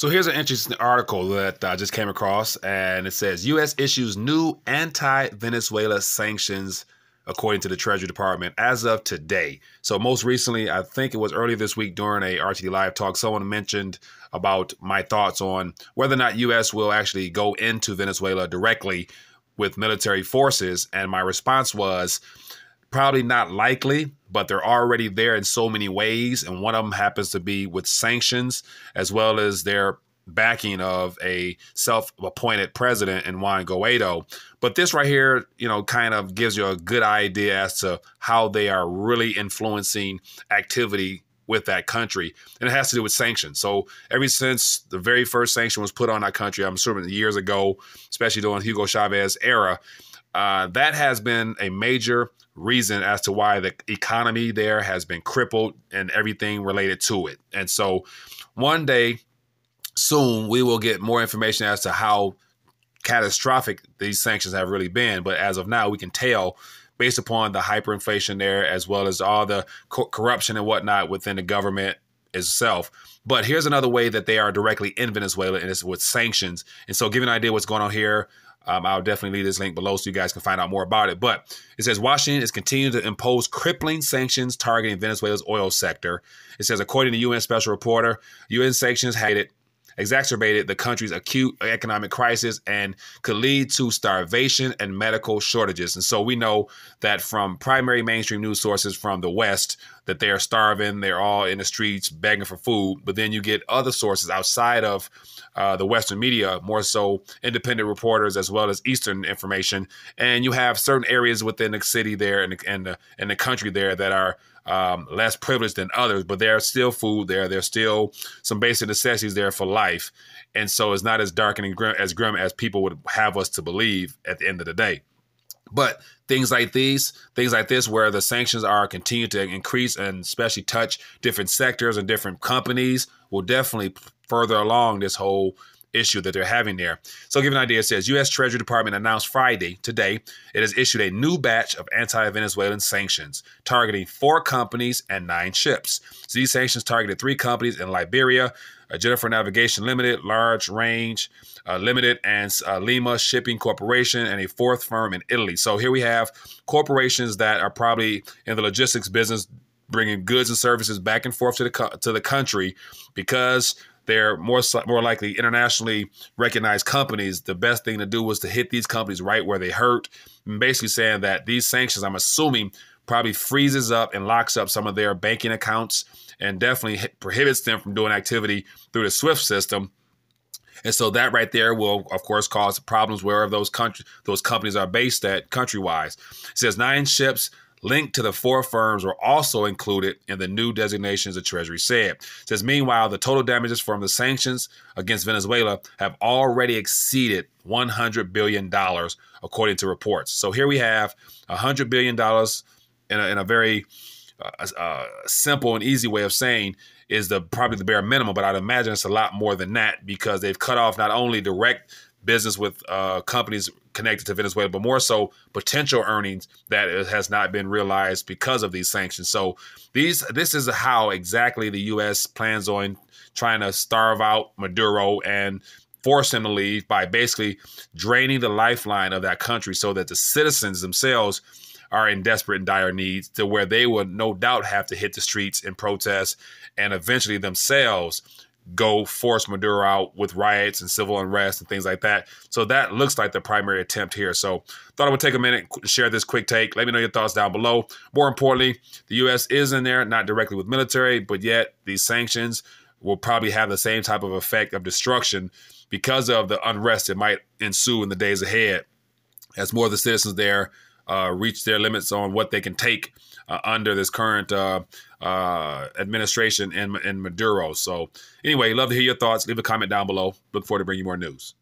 So here's an interesting article that I just came across, and it says U.S. issues new anti-Venezuela sanctions according to the Treasury Department as of today. So most recently, I think it was earlier this week during a RTD Live talk, someone mentioned about my thoughts on whether or not U.S. will actually go into Venezuela directly with military forces. And my response was probably not likely, but they're already there in so many ways. And one of them happens to be with sanctions, as well as their backing of a self-appointed president in Juan Guaido. But this right here, kind of gives you a good idea as to how they are really influencing activity with that country. And it has to do with sanctions. So ever since the very first sanction was put on that country, I'm assuming years ago, especially during Hugo Chavez era, that has been a major reason as to why the economy there has been crippled and everything related to it. And so one day soon we will get more information as to how catastrophic these sanctions have really been. But as of now, we can tell based upon the hyperinflation there, as well as all the corruption and whatnot within the government itself. But here's another way that they are directly in Venezuela, and it's with sanctions. And so give you an idea what's going on here. I'll definitely leave this link below so you guys can find out more about it. But it says Washington is continuing to impose crippling sanctions targeting Venezuela's oil sector. It says, according to UN Special Reporter, UN sanctions had exacerbated the country's acute economic crisis and could lead to starvation and medical shortages. And so we know that from primary mainstream news sources from the West that they are starving, they're all in the streets begging for food. But then you get other sources outside of the Western media, more so independent reporters as well as Eastern information. And you have certain areas within the city there and the country there that are less privileged than others, but there's still food there. There's still some basic necessities there for life. And so it's not as dark and grim as people would have us to believe at the end of the day. But things like this, where the sanctions are continuing to increase and especially touch different sectors and different companies, will definitely further along this whole issue that they're having there. So to give you an idea, it says U.S. Treasury Department announced today, it has issued a new batch of anti-Venezuelan sanctions targeting 4 companies and 9 ships. So these sanctions targeted 3 companies in Liberia, Jennifer Navigation Limited, Large Range Limited, and Lima Shipping Corporation, and a 4th firm in Italy. So here we have corporations that are probably in the logistics business, bringing goods and services back and forth to the country because they're more likely internationally recognized companies. The best thing to do was to hit these companies right where they hurt. And basically saying that these sanctions, I'm assuming, probably freezes up and locks up some of their banking accounts and definitely prohibits them from doing activity through the SWIFT system. And so that right there will, of course, cause problems wherever those companies are based at country-wise. It says 9 ships linked to the 4 firms were also included in the new designations, the Treasury said. It says, meanwhile, the total damages from the sanctions against Venezuela have already exceeded $100 billion, according to reports. So here we have $100 billion in a very simple and easy way of saying is probably the bare minimum, but I'd imagine it's a lot more than that because they've cut off not only direct business with companies connected to Venezuela, but more so potential earnings that has not been realized because of these sanctions. So this is how exactly the U.S. plans on trying to starve out Maduro and force him to leave by basically draining the lifeline of that country so that the citizens themselves are in desperate and dire needs to where they will no doubt have to hit the streets and protest and eventually themselves go force Maduro out with riots and civil unrest and things like that. So that looks like the primary attempt here. So thought I would take a minute and share this quick take. Let me know your thoughts down below. More importantly, the U.S. is in there, not directly with military, but yet these sanctions will probably have the same type of effect of destruction because of the unrest that might ensue in the days ahead as more of the citizens there reach their limits on what they can take under this current administration in Maduro. So anyway, love to hear your thoughts. Leave a comment down below. Look forward to bringing you more news.